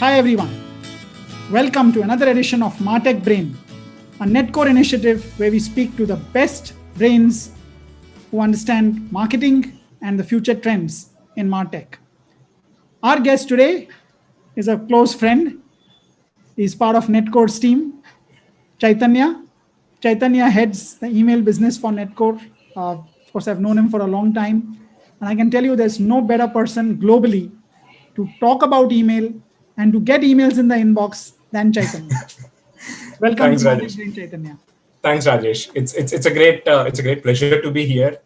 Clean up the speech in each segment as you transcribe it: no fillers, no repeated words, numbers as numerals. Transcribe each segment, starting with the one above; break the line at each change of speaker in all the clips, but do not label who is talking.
Hi everyone, welcome to another edition of MartechBrain, a Netcore initiative where we speak to the best brains who understand marketing and the future trends in MarTech. Our guest today is a close friend. He's part of Netcore's team, Chaitanya. Chaitanya heads the email business for Netcore. Of course, I've known him for a long time. And I can tell you there's no better person globally to talk about email and to get emails in the inbox than Chaitanya. Welcome to
Thanks, Rajesh.
MartechBrain, Chaitanya.
Thanks, Rajesh. It's a great pleasure to be here.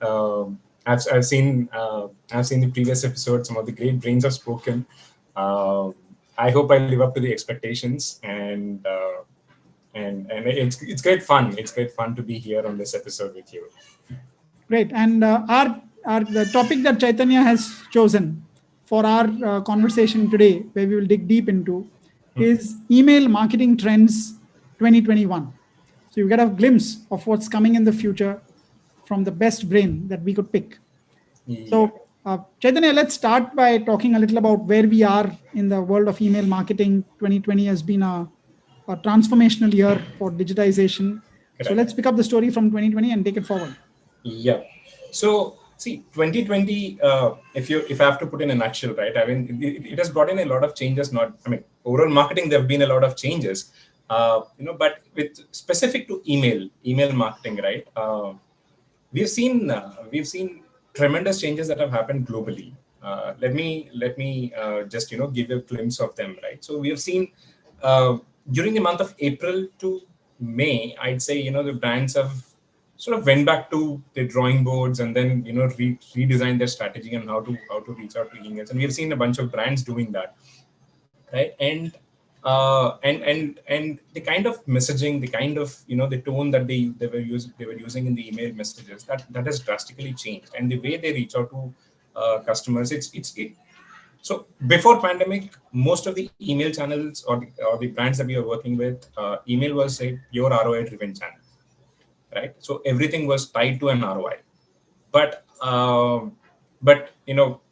I've seen the previous episodes. Some of the great brains have spoken. I hope I live up to the expectations, and it's great fun. It's great fun to be here on this episode with you.
Great. And the topic that Chaitanya has chosen for our conversation today, where we will dig deep into, is email marketing trends 2021. So you get a glimpse of what's coming in the future from the best brain that we could pick.
Yeah.
So Chaitanya, let's start by talking a little about where we are in the world of email marketing. 2020 has been a transformational year for digitization. So
Correct.
let's pick up the story from 2020 and take it forward.
Yeah. So see, 2020. If I have to put in a nutshell, right? I mean, it has brought in a lot of changes. Overall marketing, there have been a lot of changes. But with specific to email marketing, right? We've seen tremendous changes that have happened globally. Let me just give a glimpse of them, right? So we have seen during the month of April to May, I'd say the brands have sort of went back to their drawing boards and then redesigned their strategy and how to reach out to emails, and we have seen a bunch of brands doing that, right? And the kind of messaging, the kind of the tone that they were using in the email messages, that has drastically changed, and the way they reach out to customers, so before pandemic, most of the email channels or the brands that we are working with, email was a pure ROI driven channel, right? So everything was tied to an ROI. But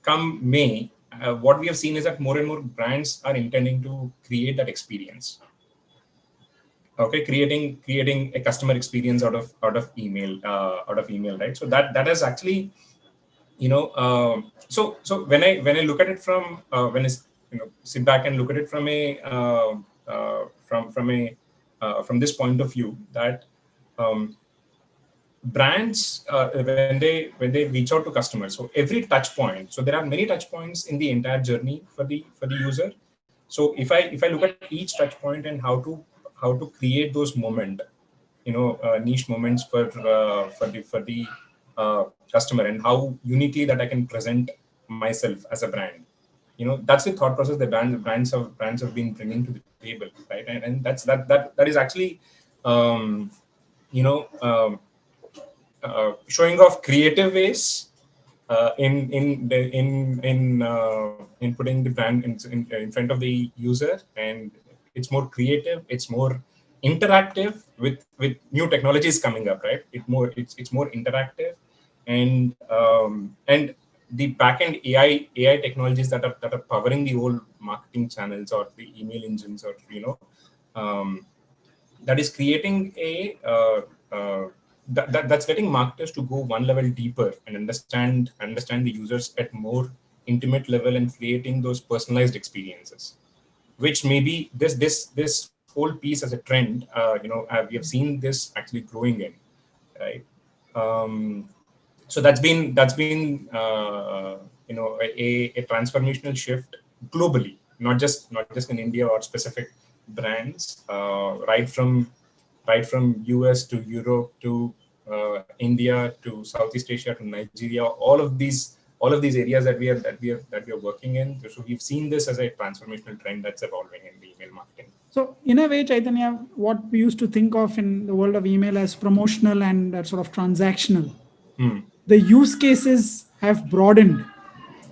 come May, what we have seen is that more and more brands are intending to create that experience. Okay, creating a customer experience out of email, right? So that is actually, so when I look at it from sit back and look at it from from this point of view, that brands, when they reach out to customers, so every touch point, so there are many touch points in the entire journey for the user. So if I look at each touch point and how to create those niche moments for the customer, and how uniquely that I can present myself as a brand, that's the thought process that brands have been bringing to the table, right? And that is actually showing off creative ways in putting the brand in front of the user, and it's more creative, it's more interactive with new technologies coming up, right? It's more interactive, and the backend AI technologies that are powering the whole marketing channels or the email engines, or that is creating that's letting marketers to go one level deeper and understand the users at more intimate level, and creating those personalized experiences, which maybe this whole piece as a trend, we have seen this actually growing in, right? So that's been a transformational shift globally, not just in India or specific brands, right from US to Europe to India to Southeast Asia to Nigeria, all of these areas that we are working in. So we've seen this as a transformational trend that's evolving in the email marketing.
So in a way, Chaitanya, what we used to think of in the world of email as promotional and sort of transactional, the use cases have broadened,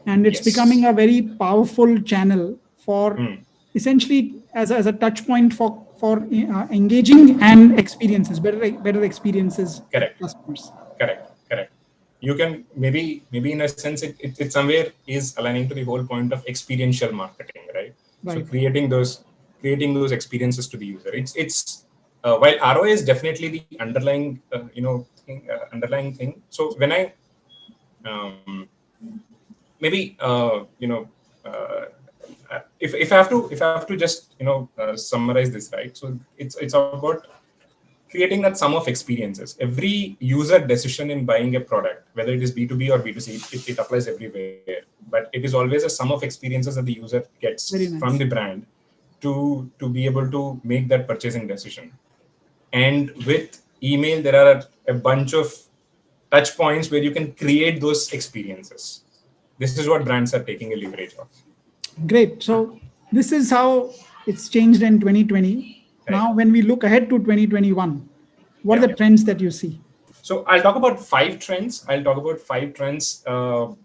and it's becoming a very powerful channel for essentially as a touch point for engaging and experiences, better experiences.
Correct.
Customers.
Correct. You can maybe in a sense it somewhere is aligning to the whole point of experiential marketing, right?
Right.
So creating those experiences to the user. It's while ROI is definitely the underlying underlying thing. So when I um, maybe if I have to just summarize this, right? So it's about creating that sum of experiences. Every user decision in buying a product, whether it is B2B or B2C, it applies everywhere. But it is always a sum of experiences that the user gets
Very
from the
nice.
brand to be able to make that purchasing decision. And with email, there are a bunch of touch points where you can create those experiences. This is what brands are taking a leverage of.
Great. So this is how it's changed in 2020.
Right.
Now, when we look ahead to 2021, what are
Yeah.
the trends that you see?
So I'll talk about five trends. I'll talk about five trends, for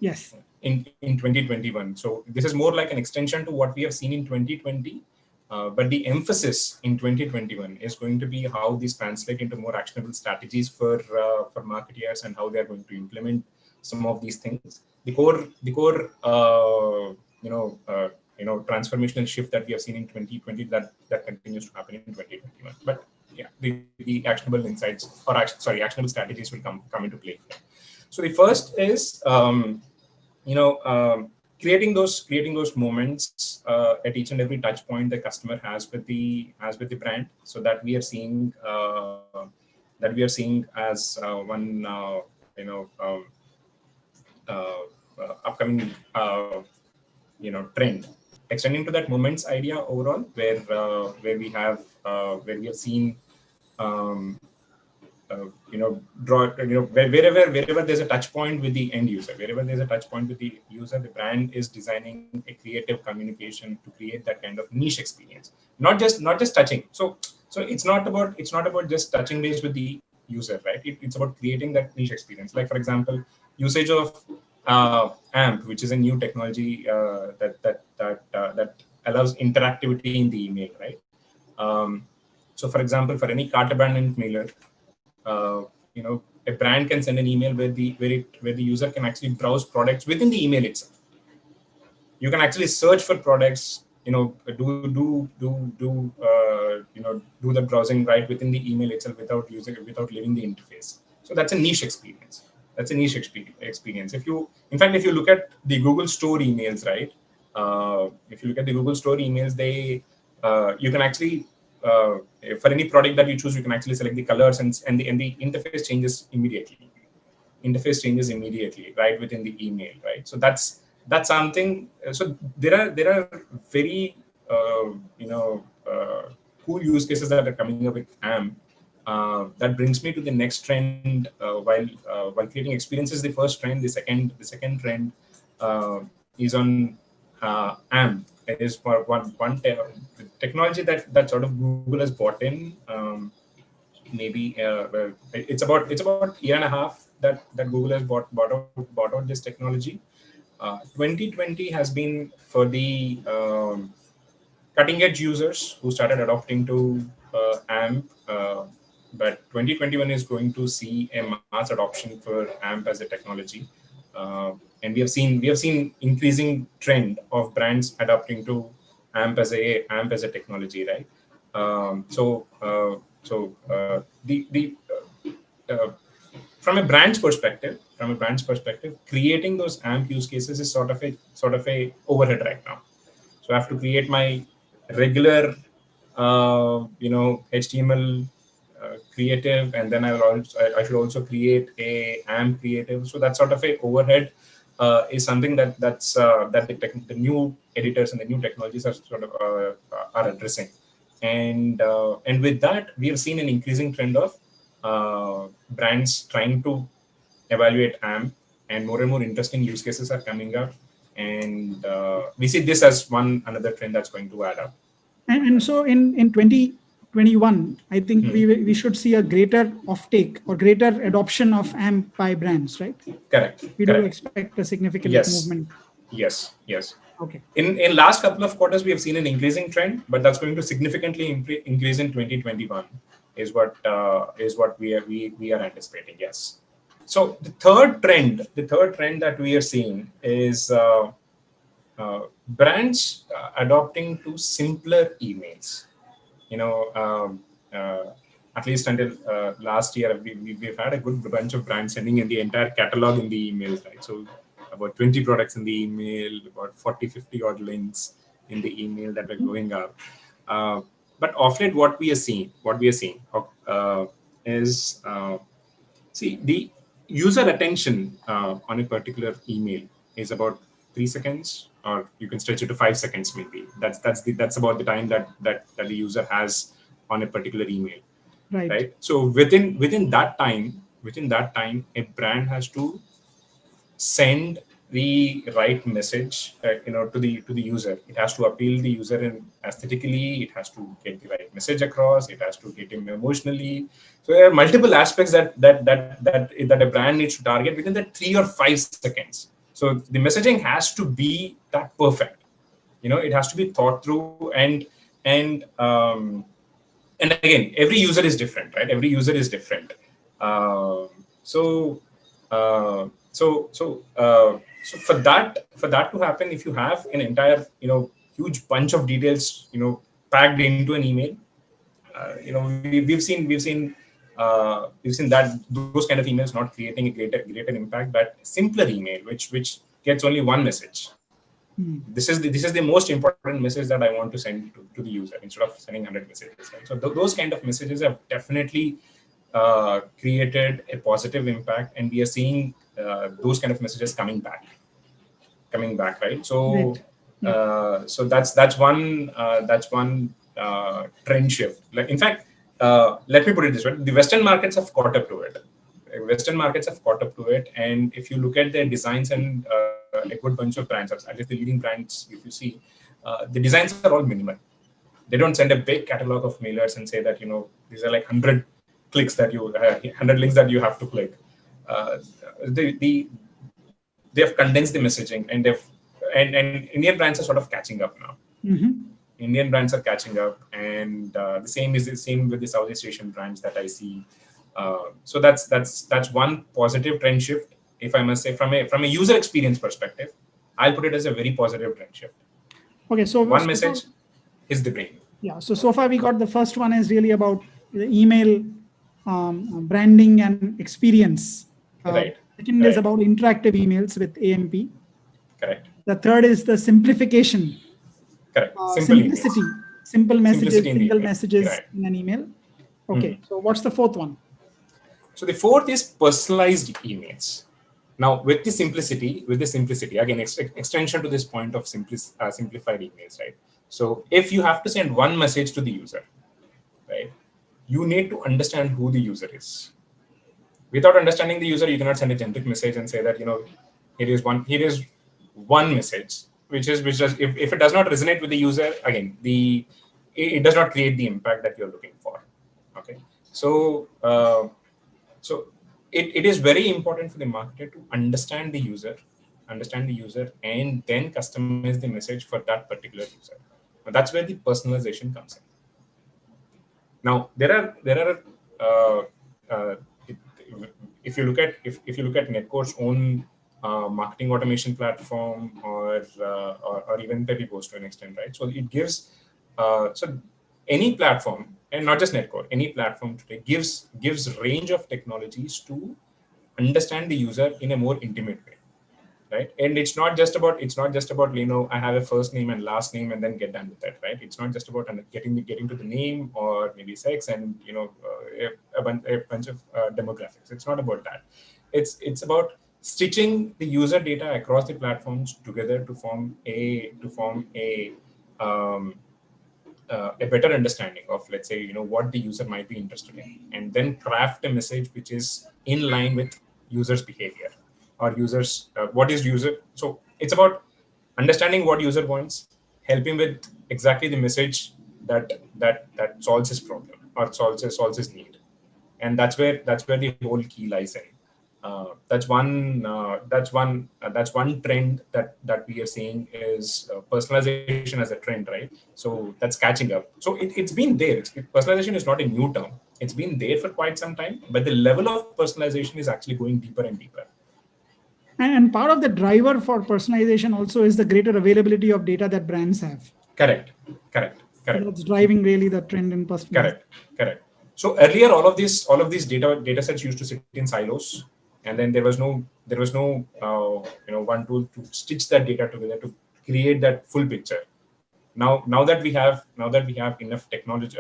Yes.
in 2021. So this is more like an extension to what we have seen in 2020. But the emphasis in 2021 is going to be how these translate into more actionable strategies for marketeers and how they are going to implement some of these things. The core transformational shift that we have seen in 2020 that continues to happen in 2021. But yeah, the actionable insights or actionable strategies will come into play. So the first is creating those moments at each and every touch point the customer has with the brand, so that we are seeing as one uh, upcoming trend, extending to that moments idea overall, where we have seen um, wherever there's a touch point with the end user, wherever there's a touch point with the user, the brand is designing a creative communication to create that kind of niche experience, not just touching. So it's not about just touching base with the user, right? It's about creating that niche experience. Like, for example, usage of AMP, which is a new technology that allows interactivity in the email, right? So, for example, for any cart abandonment mailer, a brand can send an email where the user can actually browse products within the email itself. You can actually search for products, do the browsing right within the email itself without leaving the interface. So that's a niche experience. Experience. If you look at the Google Store emails, right? If you look at the Google Store emails, you can actually for any product that you choose, you can actually select the colors, and the interface changes immediately right within the email, right? So that's something. So there are very cool use cases that are coming up with AMP. That brings me to the next trend. While creating experience is the first trend, the second trend is on AMP. It is for the technology that sort of Google has bought in. Maybe well, it's about a year and a half that Google has bought out this technology. 2020 has been for the cutting edge users who started adopting to AMP, but 2021 is going to see a mass adoption for AMP as a technology, and we have seen increasing trend of brands adopting to AMP as a technology, right? The from a brand's perspective, creating those AMP use cases is sort of a overhead right now. So I have to create my regular, HTML creative, and then I should also create a AMP creative. So that sort of a overhead is something that the new editors and the new technologies are sort of are addressing, and with that we have seen an increasing trend of brands trying to evaluate AMP, and more interesting use cases are coming up, and we see this as another trend that's going to add up.
And so in 2021, I think
Hmm.
we should see a greater offtake or greater adoption of AMP by brands, right?
Correct.
We do
Correct.
expect a significant
Yes.
movement.
Yes.
Okay.
In last couple of quarters, we have seen an increasing trend, but that's going to significantly increase in 2021. Is what we are anticipating. Yes. So the third trend that we are seeing is brands adopting to simpler emails. You know, at least until last year, we've had a good bunch of brands sending in the entire catalog in the emails, right? So about 20 products in the email, about 40, 50 odd links in the email that are going up. But of late, what we are seeing is see, the user attention on a particular email is about 3 seconds, or you can stretch it to 5 seconds maybe. That's about the time that the user has on a particular email, right? So within that time, a brand has to send the right message, to the user. It has to appeal the user in aesthetically. It has to get the right message across. It has to get him emotionally. So there are multiple aspects that a brand needs to target within that 3 or 5 seconds. So the messaging has to be that perfect. It has to be thought through, and again, every user is different, right? Every user is different. So for that to happen, if you have an entire huge bunch of details packed into an email, we've seen that those kind of emails not creating a greater impact, but simpler email which gets only one message. This is the most important message that I want to send to the user instead of sending 100 messages, right? So those kind of messages have definitely created a positive impact, and we are seeing those kind of messages coming back, right? So so that's one trend shift. Like, in fact, let me put it this way: the Western markets have caught up to it. And if you look at their designs and a good bunch of brands, at least the leading brands, if you see, the designs are all minimal. They don't send a big catalog of mailers and say that these are like 100 clicks that 100 links that you have to click. They have condensed the messaging, and Indian brands are sort of catching up now. Indian brands are catching up, and the same with the Southeast Asian brands that I see. So that's one positive trend shift, if I must say, from a user experience perspective. I'll put it as a very positive trend shift.
Okay, so
one message is the brain.
Yeah, so far we got the first one is really about the email branding and experience.
Right.
Second is about interactive emails with AMP.
Correct.
The third is the simplification.
Correct.
Simplicity. Simple messages, single messages
right.
in an email. Okay, so what's the fourth one?
So the fourth is personalized emails. Now, with the simplicity, again, extension to this point of simplified emails, right? So if you have to send one message to the user, right, you need to understand who the user is. Without understanding the user, you cannot send a generic message and say that here is one message, which is if it does not resonate with the user, again, it does not create the impact that you're looking for. Okay, so it is very important for the marketer to understand the user, and then customize the message for that particular user. And that's where the personalization comes in. Now, there are if you look at Netcore's own marketing automation platform, or even Pepipost to an extent, right? So it gives so any platform, and not just Netcore, any platform today gives range of technologies to understand the user in a more intimate way, right? And it's not just about I have a first name and last name and then get done with that, right? It's not just about getting to the name or maybe sex and a bunch of demographics. It's not about that. It's about stitching the user data across the platforms together to form a better understanding of, let's say, what the user might be interested in, and then craft a message which is in line with users' behavior or users what is user. So it's about understanding what user wants, helping with exactly the message that solves his problem or solves his need, and that's where the whole key lies in. That's one trend that we are seeing is personalization as a trend, right? So that's catching up. So it's been there. Personalization is not a new term. It's been there for quite some time, but the level of personalization is actually going deeper and deeper.
And part of the driver for personalization also is the greater availability of data that brands have.
Correct, correct,
So
correct.
that's driving really the trend in personalization.
Correct, correct. So earlier, all of these data sets used to sit in silos, and then there was no one tool to stitch that data together to create that full picture. Now that we have enough technology,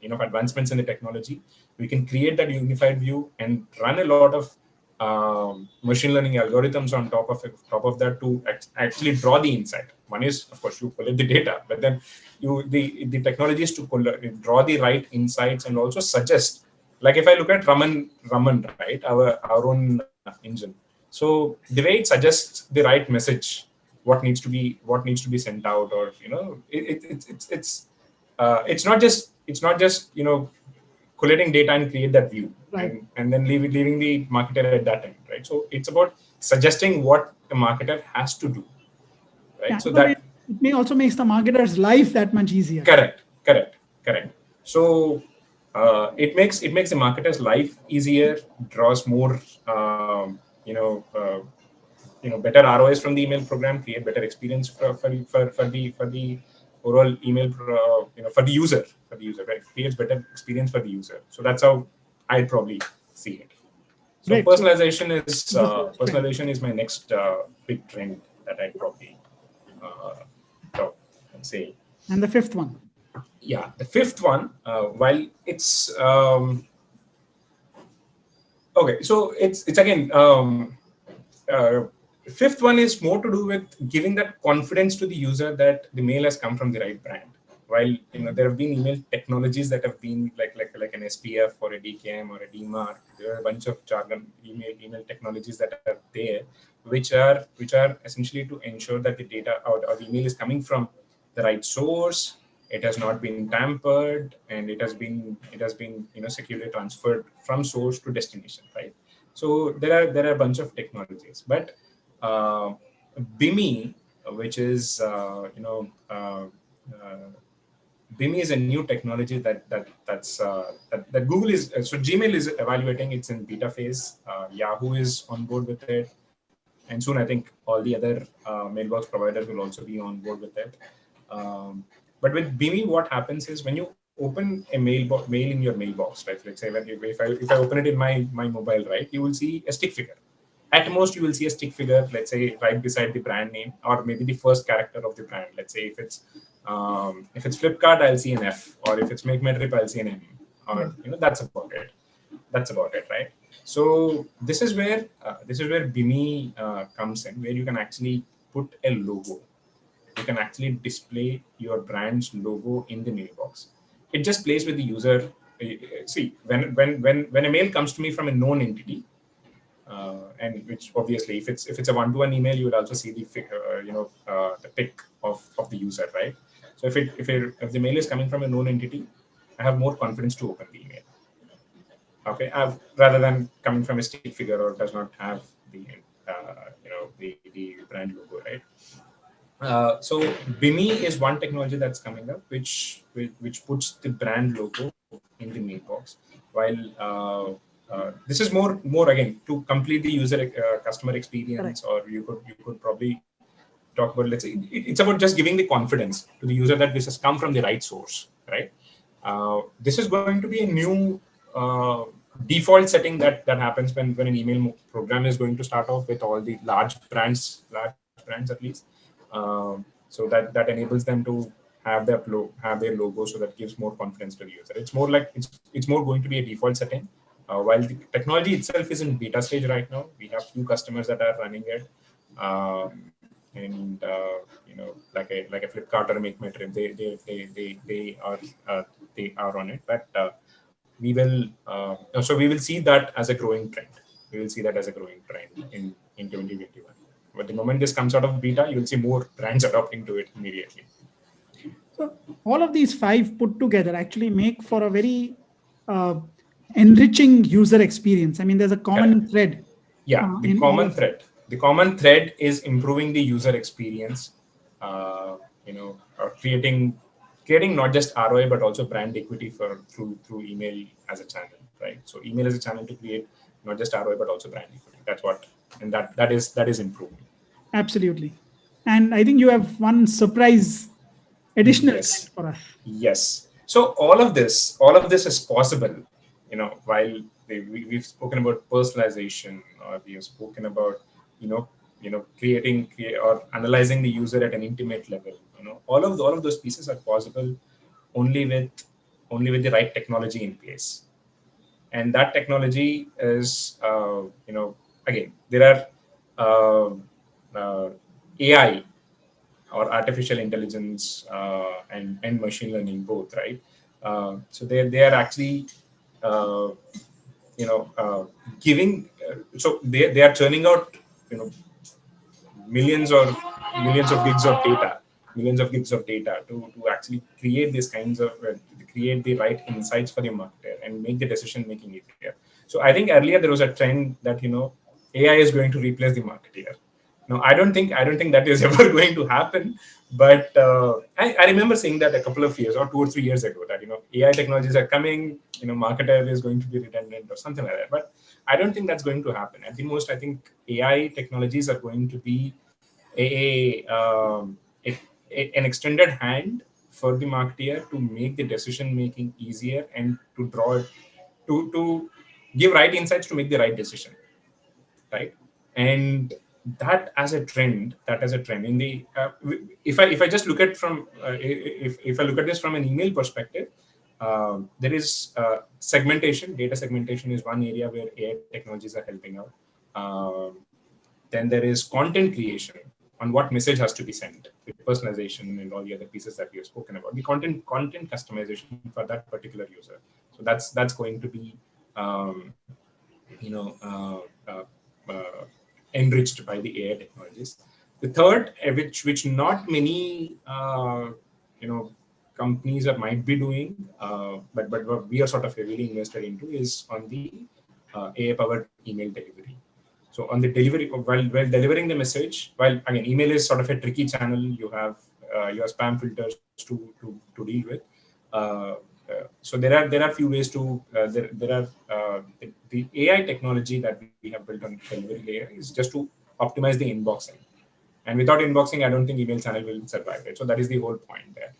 enough advancements in the technology, we can create that unified view and run a lot of machine learning algorithms on top of that to actually draw the insight. One is, of course, you collect the data, but then the technology is to draw the right insights and also suggest. Like if I look at Raman, right, our own engine. So the way it suggests the right message, what needs to be sent out, or it's not just collating data and create that view,
Right.
and then leaving the marketer at that end, right? So it's about suggesting what the marketer has to do,
Yeah.
right? So
But it,
that
it may also makes the marketer's life that much easier.
correct. So it makes the marketer's life easier, draws more better ROIs from the email program, create better experience for the overall email for the user, right? Creates better experience for the user. So that's how I probably see it. So
Great. So the fourth trend.
personalization is my next big trend that I probably uh, talk and say.
And the fifth one.
Yeah, the fifth one, while it's okay, so it's again uh, fifth one is more to do with giving that confidence to the user that the mail has come from the right brand. While there have been email technologies that have been like an SPF or a DKM or a DMARC, there are a bunch of jargon email technologies that are there, which are essentially to ensure that the data or the email is coming from the right source. It has not been tampered, and it has been securely transferred from source to destination, right? So there are a bunch of technologies, but uh, BIMI, which is BIMI is a new technology that Google is so Gmail is evaluating. It's in beta phase. Yahoo is on board with it, and soon I think all the other mailbox providers will also be on board with it. But with BIMI, what happens is when you open a mail in your mailbox, right? Let's say if I open it in my mobile, right, you will see a stick figure. At most, you will see a stick figure, let's say, right beside the brand name, or maybe the first character of the brand. Let's say if it's Flipkart, I'll see an F, or if it's Make My Trip, I'll see an M, or that's about it. That's about it, right? So this is where BIMI comes in, where you can actually put a logo. You can actually display your brand's logo in the mailbox. It just plays with the user. See, when a mail comes to me from a known entity, and which obviously, if it's a one-to-one email, you would also see the pic of the user, right? So if the mail is coming from a known entity, I have more confidence to open the email. Okay, rather than coming from a stick figure or does not have the brand logo, right? So BIMI is one technology that's coming up, which puts the brand logo in the mailbox. While this is more again to complete the customer experience, or you could probably talk about, let's say, it's about just giving the confidence to the user that this has come from the right source, right? This is going to be a new default setting that happens when an email program is going to start off with all the large brands at least. So that enables them to have their logo, so that gives more confidence to the user. It's more like it's more going to be a default setting. While the technology itself is in beta stage right now, we have few customers that are running it. And like a Flipkart or a Make My Trip, they are on it. But we will see that as a growing trend. We will see that as a growing trend in 2021. But the moment this comes out of beta, you will see more brands adopting to it immediately.
So all of these five put together actually make for a very uh, enriching user experience. I mean, there's a common
Correct.
thread
Yeah, the
in all
common
of them.
thread. The common thread is improving the user experience. Creating not just ROI but also brand equity through email as a channel, right? So email as a channel to create not just ROI but also brand equity. That's what and that is improving.
Absolutely. And I think you have one surprise additional trend
Yes.
for us.
Yes. So all of this is possible, while we've spoken about personalization, or we have spoken about, creating or analyzing the user at an intimate level. All of those pieces are possible only with the right technology in place. And that technology is, again, there are AI, or artificial intelligence, and machine learning both, right? So they are actually, uh, giving, so they are churning out, millions or millions of gigs of data, to actually create these kinds of, create the right insights for the marketer and make the decision making easier. So I think earlier there was a trend that, AI is going to replace the marketer. No, I don't think that is ever going to happen. But I remember saying that a couple of years, or 2 or 3 years ago, that, AI technologies are coming, marketer is going to be redundant or something like that. But I don't think that's going to happen. At the most, I think AI technologies are going to be a, um, a, an extended hand for the marketer to make the decision making easier, and to draw it, to give right insights to make the right decision, right? And that as a trend in the, if I just look at from, if I look at this from an email perspective, there is, segmentation. Data segmentation is one area where AI technologies are helping out. Um, then there is content creation on what message has to be sent, with personalization and all the other pieces that we have spoken about. The content customization for that particular user. So that's going to be, um, you know uh, uh, uh, enriched by the AI technologies. The third, which not many, companies are might be doing, but what we are sort of heavily invested into, is on the, AI powered email delivery. So on the delivery, while delivering the message, while again email is sort of a tricky channel, you have spam filters to deal with. Uh, so there are few ways to, there are, the AI technology that we have built on delivery layer is just to optimize the inboxing. And without inboxing, I don't think email channel will survive, right? So that is the whole point there.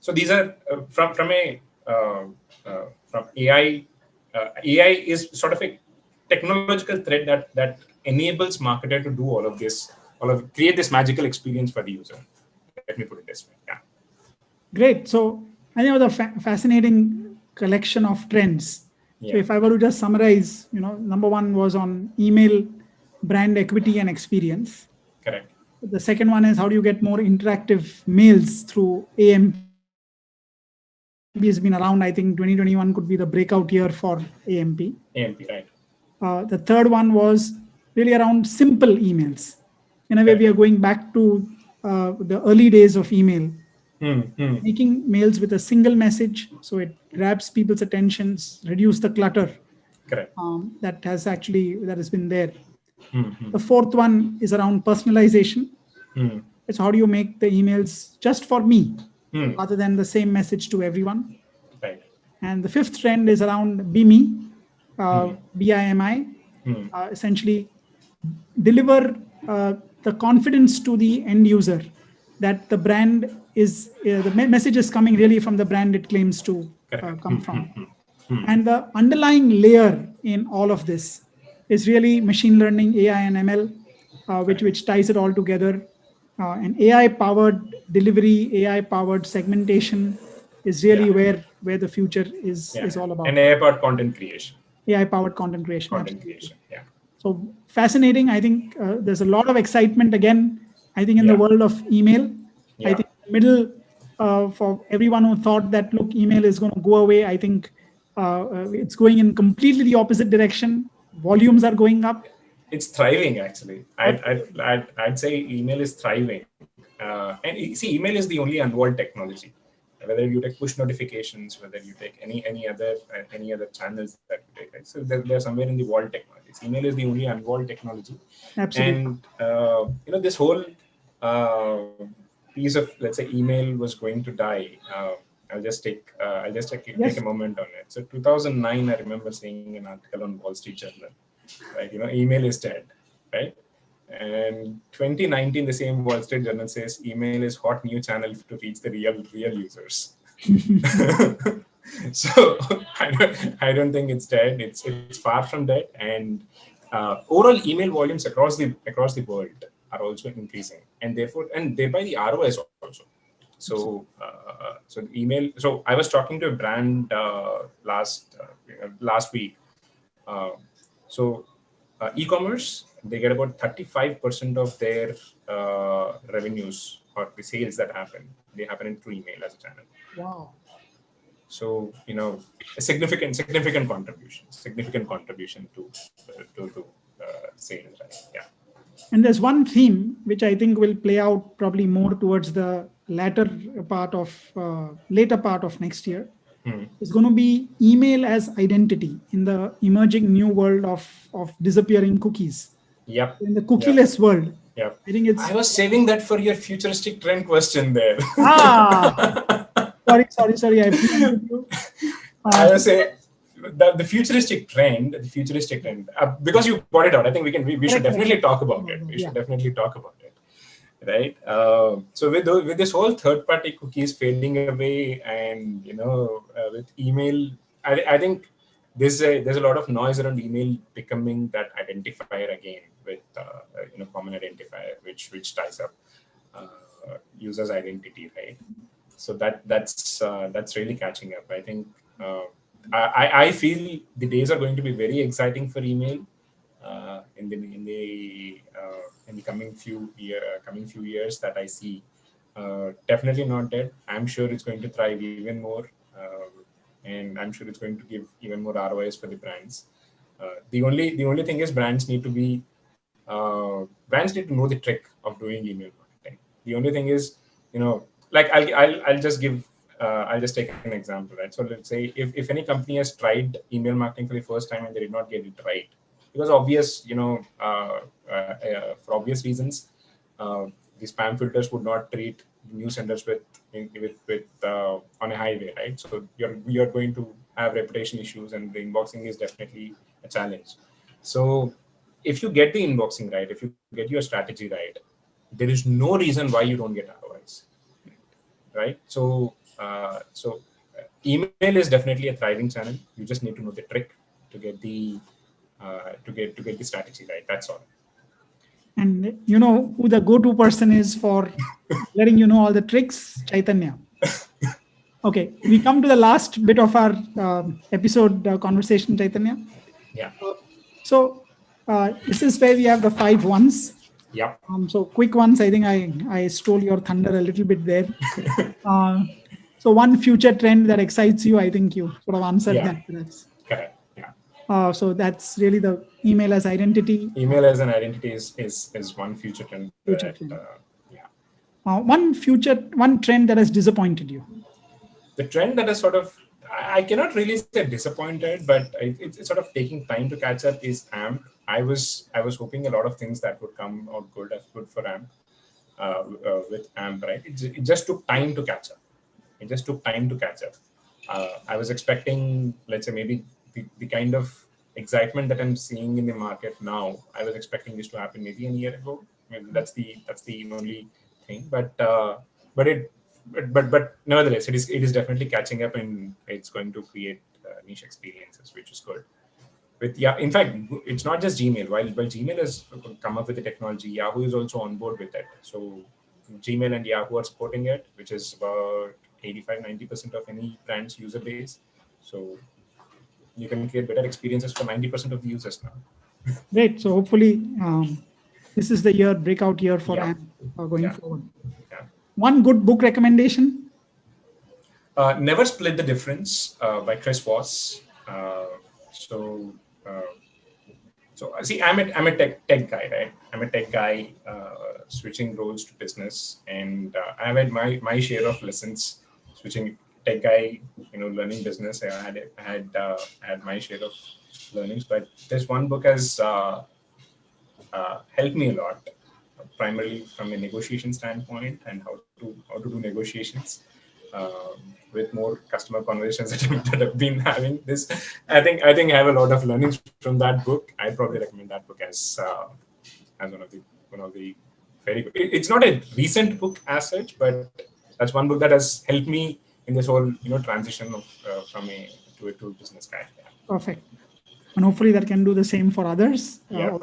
So these are, from AI. AI is sort of a technological thread that enables marketer to do all of this, create this magical experience for the user. Let me put it this way. Yeah.
Great. So I think it was a fascinating collection of trends. So
Yeah.
if I were to just summarize, number one was on email brand equity and experience.
Correct.
The second one is how do you get more interactive mails through AMP has been around. I think 2021 could be the breakout year for AMP.
AMP, right.
The third one was really around simple emails. In a way, we
Correct.
are going back to the early days of email,
Hmm. Hmm.
making mails with a single message so it grabs people's attentions, reduce the clutter
Correct.
that has been there.
Hmm. Hmm.
The fourth one is around personalization.
Hmm.
It's how do you make the emails just for me
Hmm.
rather than the same message to everyone.
Right.
And the fifth trend is around BIMI,
Hmm.
BIMI,
Hmm.
essentially deliver the confidence to the end user that the brand is, the message is coming really from the brand it claims to
Correct.
come
Hmm.
from.
Hmm. Hmm.
And the underlying layer in all of this is really machine learning, AI, and ML,
Correct.
which ties it all together. And AI powered delivery, AI powered segmentation is
Yeah.
really where the future is
Yeah.
all
And
about.
AI powered content creation.
AI powered content creation,
Content
absolutely.
creation. Yeah.
So fascinating. I think there's a lot of excitement again. I think in the
Yeah.
world of email, I
Yeah.
think middle for everyone who thought that look, email is going to go away. I think it's going in completely the opposite direction. Volumes are going up.
It's thriving, actually.
Absolutely.
I'd say email is thriving. And see, email is the only unwalled technology. Whether you take push notifications, whether you take any other channels that you take, right? So they're somewhere in the walled technologies. Email is the only unwalled technology.
Absolutely.
And this whole uh, piece of, let's say, email was going to die. I'll just take a
Yes.
moment on it. So 2009, I remember seeing an article on Wall Street Journal. right? Email is dead, right? And 2019, the same Wall Street Journal says email is hot new channel to reach the real users. So I don't think it's dead. It's far from dead. And overall email volumes across the world are also increasing, and thereby the ROIs also. So the email. So I was talking to a brand last week. Uh, so e-commerce, they get about 35% of their revenues or the sales that happen. They happen in through email as a channel.
Wow.
So a significant contribution to sales, right? Yeah.
And there's one theme which I think will play out probably more towards the later part of next year. Is going to be email as identity in the emerging new world of disappearing cookies.
Yep.
In the cookieless world.
Yep.
I think it's.
I was saving that for your futuristic trend question there.
Sorry. I preempted you.
I was saying the futuristic trend, because you brought it out. I think we should definitely talk about it. We should definitely talk about it, right? So with this whole third-party cookies fading away, and with email, I think there's a lot of noise around email becoming that identifier again with common identifier, which ties up users' identity, right? So that's really catching up. I think I feel the days are going to be very exciting for email in the coming few years that I see. Definitely not dead. I'm sure it's going to thrive even more, and I'm sure it's going to give even more ROIs for the brands. The only thing is brands need to know the trick of doing email marketing. The only thing is, like I'll just take an example, right? So let's say if any company has tried email marketing for the first time and they did not get it right, because for obvious reasons, the spam filters would not treat new senders with on a high way, right? So you're going to have reputation issues, and the inboxing is definitely a challenge. So if you get the inboxing right, if you get your strategy right, there is no reason why you don't get ROIs, right? So email is definitely a thriving channel. You just need to know the trick to get the strategy right. That's all.
And you know who the go-to person is for letting you know all the tricks? Chaitanya. Okay, we come to the last bit of our episode conversation, Chaitanya.
Yeah.
So this is where we have the 5 ones.
Yeah.
So quick ones. I think I stole your thunder a little bit there. So one future trend that excites you, I think you sort of answered that.
Correct. Yeah.
So that's really the email as identity.
Email as an identity is one future trend.
One trend that has disappointed you.
The trend that is sort of, I cannot really say disappointed, but it's sort of taking time to catch up is AMP. I was hoping a lot of things that would come out good for AMP with AMP, right? It just took time to catch up. I was expecting, let's say, maybe the kind of excitement that I'm seeing in the market now. I was expecting this to happen maybe a year ago. Maybe that's the only thing. But nevertheless, it is definitely catching up, and it's going to create niche experiences, which is good. In fact, it's not just Gmail. While Gmail has come up with the technology, Yahoo is also on board with it. So Gmail and Yahoo are supporting it, which is about 85-90% of any brand's user base. So you can create better experiences for 90% of the users now.
Great. So hopefully this is the breakout year for AMP going forward.
Yeah.
One good book recommendation?
Never Split the Difference by Chris Voss. So see, I'm a tech guy, right? I'm a tech guy switching roles to business, and I've had my share of lessons switching tech guy, learning business. I had my share of learnings, but this one book has helped me a lot, primarily from a negotiation standpoint and how to do negotiations. with more customer conversations that I've been having. I think I have a lot of learnings from that book. I'd probably recommend that book as one of the very good. It's not a recent book as such, but that's one book that has helped me in this whole transition of from a to a business guy. Yeah.
Perfect. And hopefully that can do the same for others.
Yeah.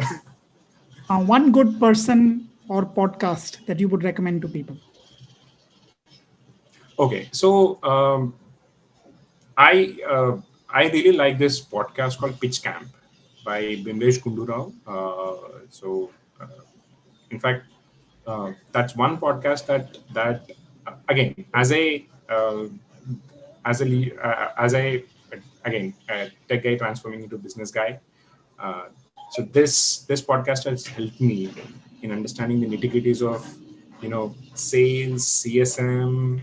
One good person or podcast that you would recommend to people.
Okay, so I really like this podcast called Pitch Camp by Bimlesh Gundurao. In fact, that's one podcast that again as a again a tech guy transforming into business guy. So this podcast has helped me in understanding the nitty-gritties of sales, CSM,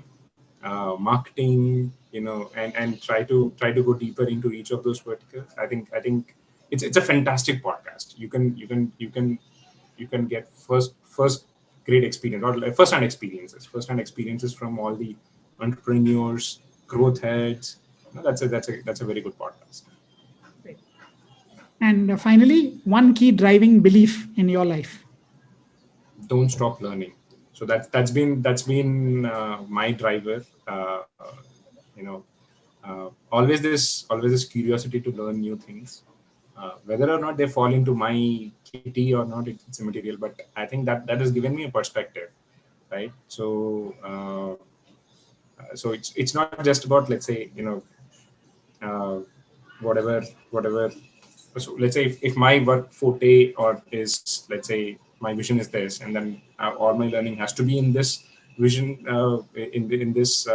marketing, and try to go deeper into each of those verticals. I think it's a fantastic podcast. You can get first great experience or first-hand experiences from all the entrepreneurs, growth heads. That's a very good podcast.
And finally, one key driving belief in your life.
Don't stop learning. So that's been my driver. Always this curiosity to learn new things. Whether or not they fall into my kitty or not, it's immaterial. But I think that has given me a perspective, right? So it's not just about, let's say, whatever. So let's say if my work forte or is, let's say, my vision is this, and then all my learning has to be in this vision, in this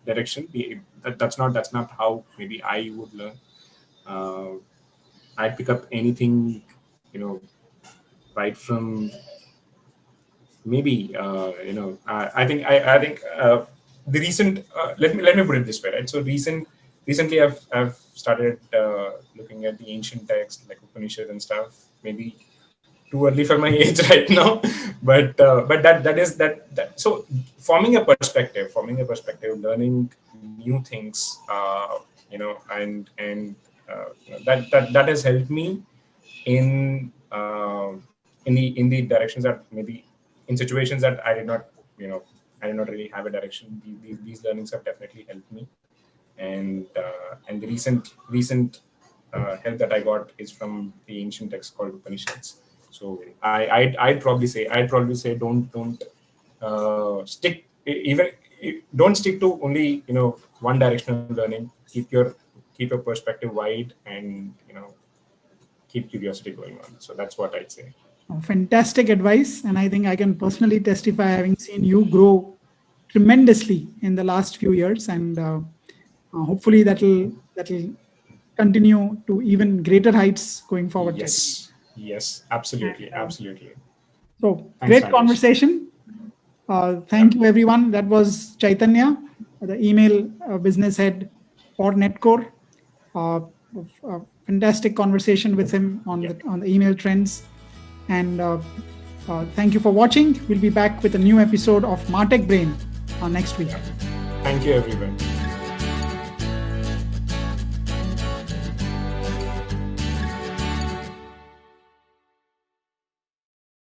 direction. That's not how maybe I would learn. I'd pick up anything, right from maybe I think the recent let me put it this way, right? So recently I've started looking at the ancient texts like Upanishad and stuff. Maybe too early for my age right now, but that is that. So forming a perspective, learning new things, and that has helped me in the directions that maybe in situations that I did not really have a direction. These learnings have definitely helped me, and the recent help that I got is from the ancient text called Upanishads. So I'd probably say don't stick to only one directional learning. Keep your perspective wide, and keep curiosity going on. So that's what I'd say.
Fantastic advice, and I think I can personally testify, having seen you grow tremendously in the last few years, and hopefully that'll continue to even greater heights going forward.
Yes, absolutely.
So great conversation. Thank you, everyone. That was Chaitanya, the email business head for Netcore. Fantastic conversation with him on the email trends. And thank you for watching. We'll be back with a new episode of MartechBrain next week.
Thank you, everyone.